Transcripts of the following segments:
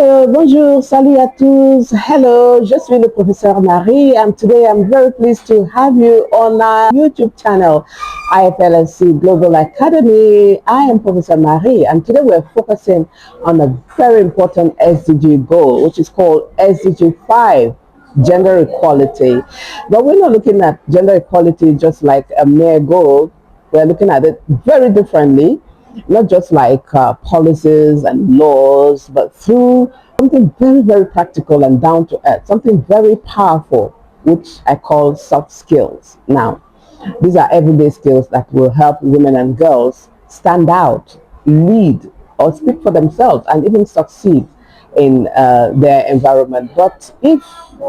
Hello, bonjour, salut à tous. Hello, je suis le professeur Marie, and today I'm very pleased to have you on our YouTube channel, IFL-SC Global Academy. I am Professor Marie, and today we're focusing on a very important SDG goal, which is called SDG 5, gender equality. But we're not looking at gender equality just like a mere goal. We're looking at it very differently, not just like policies and laws, but through something very, very practical and down to earth, something very powerful, which I call soft skills. Now, these are everyday skills that will help women and girls stand out, lead, or speak for themselves, and even succeed in their environment. But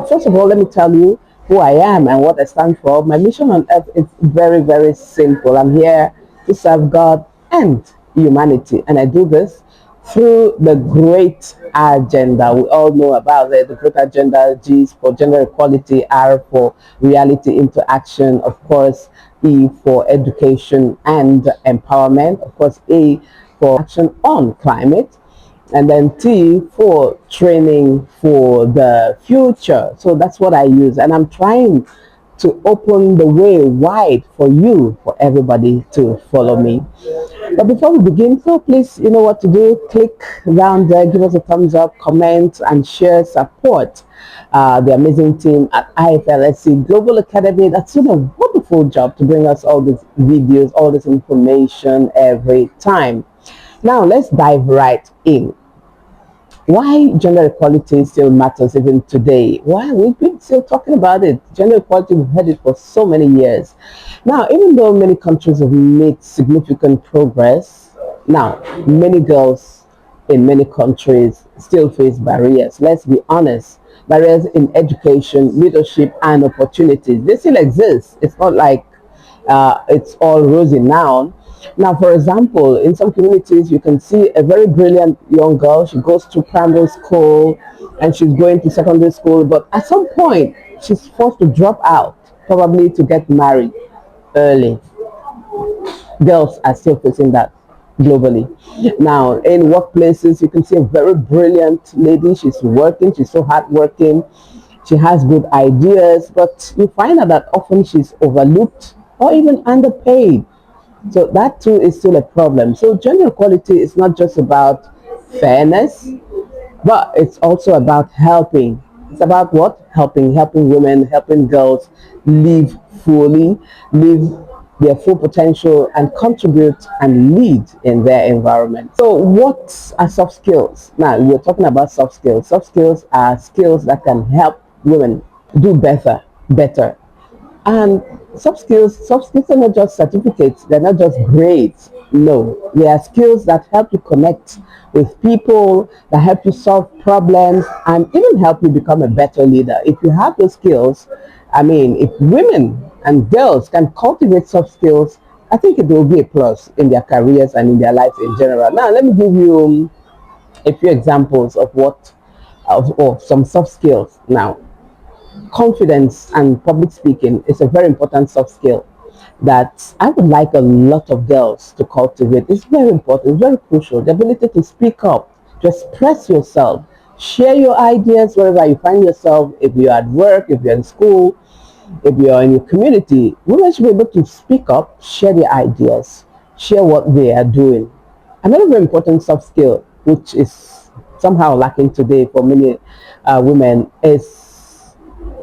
first of all, let me tell you who I am and what I stand for. My mission on earth is very, very simple. I'm here to serve God and humanity, and I do this through the great agenda. We all know about it. The great agenda: G for gender equality, R for reality into action, of course, E for education and empowerment, of course, A for action on climate, and then T for training for the future. So that's what I use, and I'm trying to open the way wide for you, for everybody to follow me. But before we begin, so please, you know what to do. Click down there, give us a thumbs up, comment, and share, support the amazing team at IFL-SC Global Academy that's doing a wonderful job to bring us all these videos, all this information every time. Now, let's dive right in. Why gender equality still matters even today? Why we've been still talking about it? Gender equality, we've had it for so many years. Now, even though many countries have made significant progress, now many girls in many countries still face barriers. Let's be honest. Barriers in education, leadership, and opportunities. They still exist. It's not like it's all rosy now. Now, for example, in some communities, you can see a very brilliant young girl. She goes to primary school and she's going to secondary school, but at some point, she's forced to drop out, probably to get married early. Girls are still facing that globally. Now, in workplaces, you can see a very brilliant lady. She's working, she's so hardworking, she has good ideas, but you find out that often she's overlooked or even underpaid. So that too is still a problem. So gender equality is not just about fairness, but it's also about helping. It's about what? Helping women, helping girls live fully, live their full potential, and contribute and lead in their environment. So what are soft skills? Now, we're talking about soft skills. Soft skills are skills that can help women do better. And soft skills are not just certificates, they're not just grades. No, they are skills that help you connect with people, that help you solve problems, and even help you become a better leader. If you have those skills, I mean, if women and girls can cultivate soft skills, I think it will be a plus in their careers and in their lives in general. Now, let me give you a few examples of some soft skills. Now, confidence and public speaking is a very important soft skill that I would like a lot of girls to cultivate. It's very important, it's very crucial. The ability to speak up, to express yourself, share your ideas wherever you find yourself. If you're at work, if you're in school, if you're in your community, women should be able to speak up, share their ideas, share what they are doing. Another very important soft skill, which is somehow lacking today for many women, is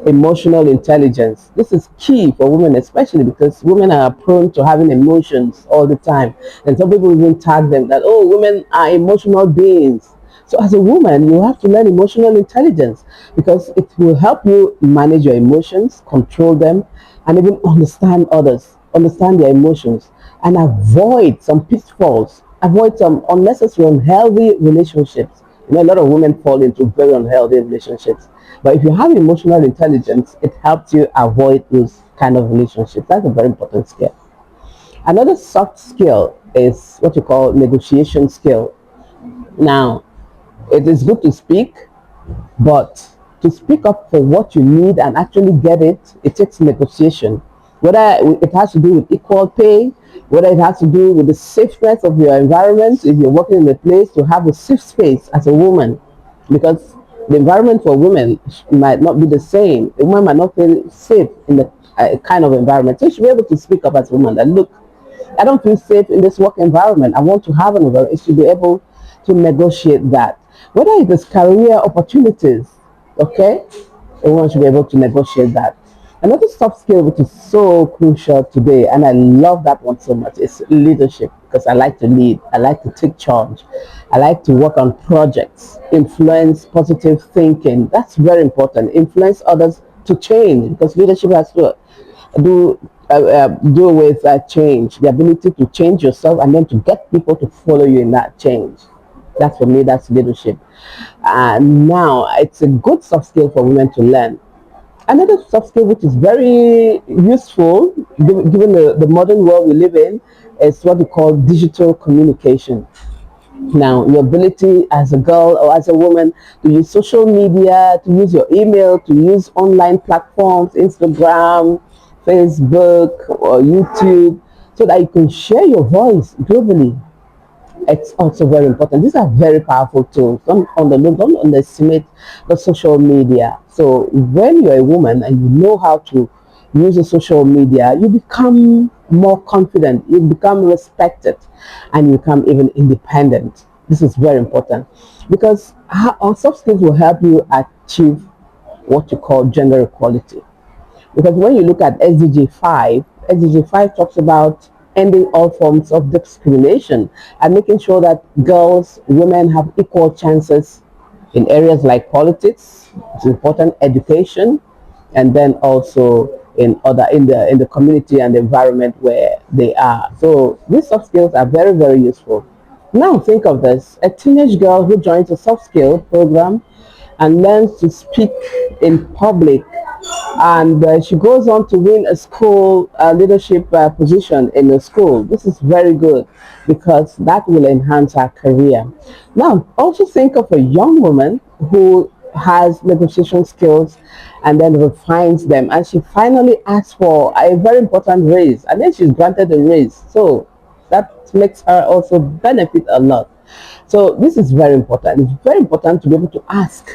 emotional intelligence. This is key for women, especially because women are prone to having emotions all the time. And some people even tag them that, oh, women are emotional beings. So as a woman, you have to learn emotional intelligence because it will help you manage your emotions, control them, and even understand others, understand their emotions, and avoid some pitfalls, avoid some unnecessary unhealthy relationships. You know, a lot of women fall into very unhealthy relationships. But if you have emotional intelligence, it helps you avoid those kind of relationships. That's a very important skill. Another soft skill is what you call negotiation skill. Now, it is good to speak, but to speak up for what you need and actually get it, it takes negotiation. Whether it has to do with equal pay, whether it has to do with the safeness of your environment, if you're working in a place, to have a safe space as a woman. because the environment for women might not be the same. A woman might not feel safe in the kind of environment. So she should be able to speak up as a woman that, look, I don't feel safe in this work environment. I want to have an environment. It should be able to negotiate that. Whether it is career opportunities, okay, everyone should be able to negotiate that. Another soft skill which is so crucial today, and I love that one so much, is leadership, because I like to lead. I like to take charge. I like to work on projects, influence positive thinking. That's very important. Influence others to change, because leadership has to do do with change, the ability to change yourself and then to get people to follow you in that change. That's for me, that's leadership. And now it's a good soft skill for women to learn. Another soft skill which is very useful given the modern world we live in is what we call digital communication. Now, your ability as a girl or as a woman to use social media, to use your email, to use online platforms, Instagram, Facebook, or YouTube, so that you can share your voice globally. It's also very important. These are very powerful tools. Don't underestimate the social media. So when you're a woman and you know how to use the social media, you become more confident, you become respected, and you become even independent. This is very important because our soft skills will help you achieve what you call gender equality. Because when you look at SDG 5, SDG 5 talks about ending all forms of discrimination and making sure that girls, women have equal chances in areas like politics, it's important, education, and then also in the community and the environment where they are. So these soft skills are very, very useful. Now think of this, a teenage girl who joins a soft skill program and learns to speak in public, and she goes on to win a school leadership position in the school. This is very good because that will enhance her career. Now also think of a young woman who has negotiation skills and then refines them, and she finally asks for a very important raise, and then she's granted a raise, so that makes her also benefit a lot. So this is very important. It's very important to be able to ask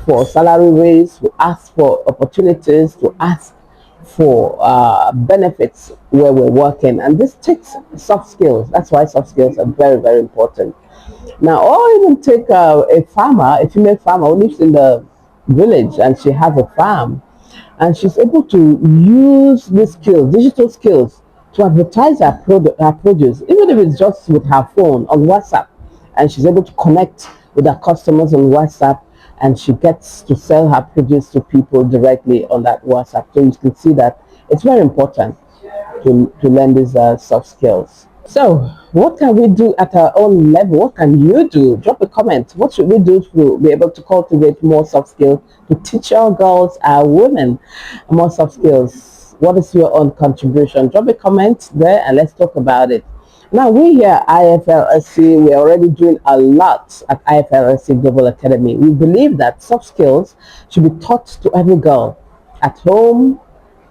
for salary raise, to ask for opportunities, to ask for benefits where we're working. And this takes soft skills. That's why soft skills are very, very important. Now, or even take a farmer, a female farmer who lives in the village and she has a farm, and she's able to use these skills, digital skills, to advertise her produce, even if it's just with her phone on WhatsApp, and she's able to connect with her customers on WhatsApp, and she gets to sell her produce to people directly on that WhatsApp. So you can see that it's very important to learn these soft skills. So what can we do at our own level? What can you do? Drop a comment. What should we do to be able to cultivate more soft skills, to teach our girls, our women more soft skills? What is your own contribution? Drop a comment there and let's talk about it. Now we here at IFL-SC, we're already doing a lot at IFL-SC Global Academy. We believe that soft skills should be taught to every girl at home,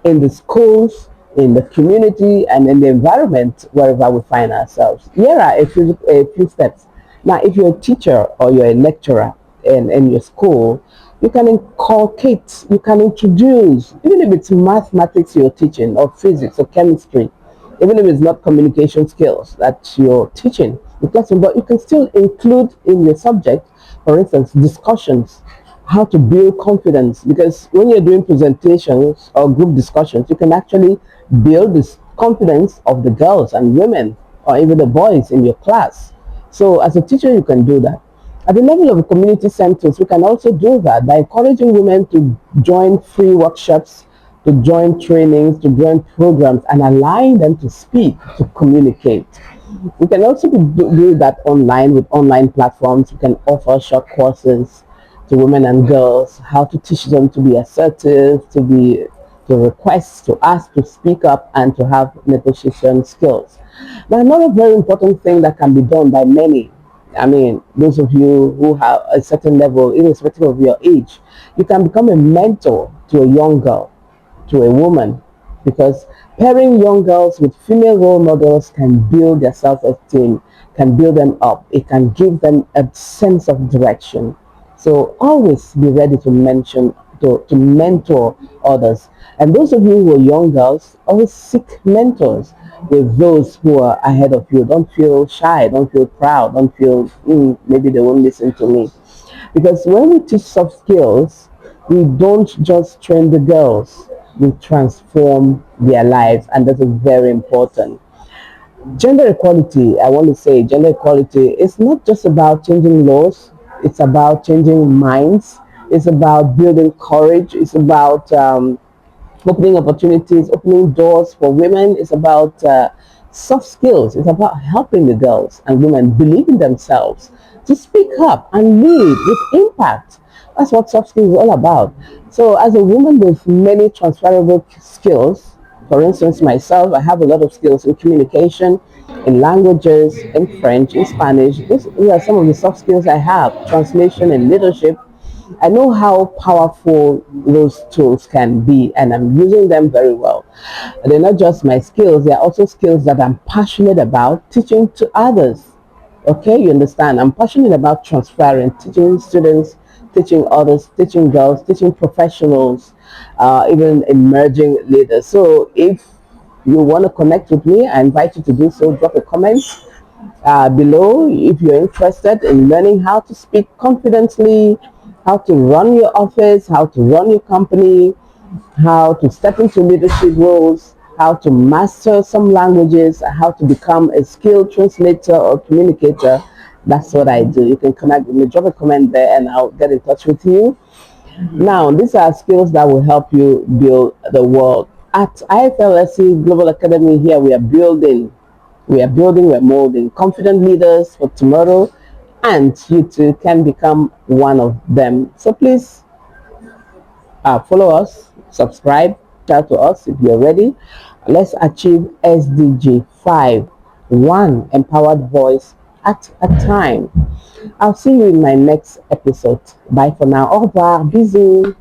in the schools, in the community, and in the environment wherever we find ourselves. Here are a few steps. Now, if you're a teacher or you're a lecturer in your school, you can inculcate, you can introduce, even if it's mathematics you're teaching, or physics or chemistry, even if it's not communication skills that you're teaching, but you can still include in your subject, for instance, discussions, how to build confidence, because when you're doing presentations or group discussions, you can actually build this confidence of the girls and women or even the boys in your class. So as a teacher, you can do that. At the level of community centers, we can also do that by encouraging women to join free workshops, to join trainings, to join programs, and allowing them to speak, to communicate. We can also do that online with online platforms. We can offer short courses to women and girls, how to teach them to be assertive, to request, to ask, to speak up, and to have negotiation skills. Now, another very important thing that can be done by many, I mean, those of you who have a certain level, irrespective of your age, you can become a mentor to a young girl, to a woman, because pairing young girls with female role models can build their self-esteem, can build them up. It can give them a sense of direction. So always be ready to to mentor others. And those of you who are young girls, always seek mentors with those who are ahead of you. Don't feel shy, don't feel proud, don't feel maybe they won't listen to me. Because when we teach soft skills, we don't just train the girls, we transform their lives, and that is very important. Gender equality, I want to say, gender equality is not just about changing laws, it's about changing minds, it's about building courage, it's about opening opportunities, opening doors for women. It's about soft skills. It's about helping the girls and women believe in themselves to speak up and lead with impact. That's what soft skills is all about. So, as a woman with many transferable skills, for instance, myself, I have a lot of skills in communication, in languages, in French, in Spanish. These are some of the soft skills I have. Translation and leadership. I know how powerful those tools can be, and I'm using them very well. They're not just my skills, they're also skills that I'm passionate about teaching to others. Okay, you understand? I'm passionate about transferring, teaching students, teaching others, teaching girls, teaching professionals, even emerging leaders. So if you want to connect with me, I invite you to do so. Drop a comment below if you're interested in learning how to speak confidently, how to run your office, how to run your company, how to step into leadership roles, how to master some languages, how to become a skilled translator or communicator. That's what I do. You can connect with me, drop a comment there, and I'll get in touch with you. Now, these are skills that will help you build the world. At IFL-SC Global Academy here, we're molding confident leaders for tomorrow, and you too can become one of them. So please follow us, subscribe, shout to us if you're ready. Let's achieve SDG 5, one empowered voice at a time. I'll see you in my next episode. Bye for now. Au revoir. Bisous.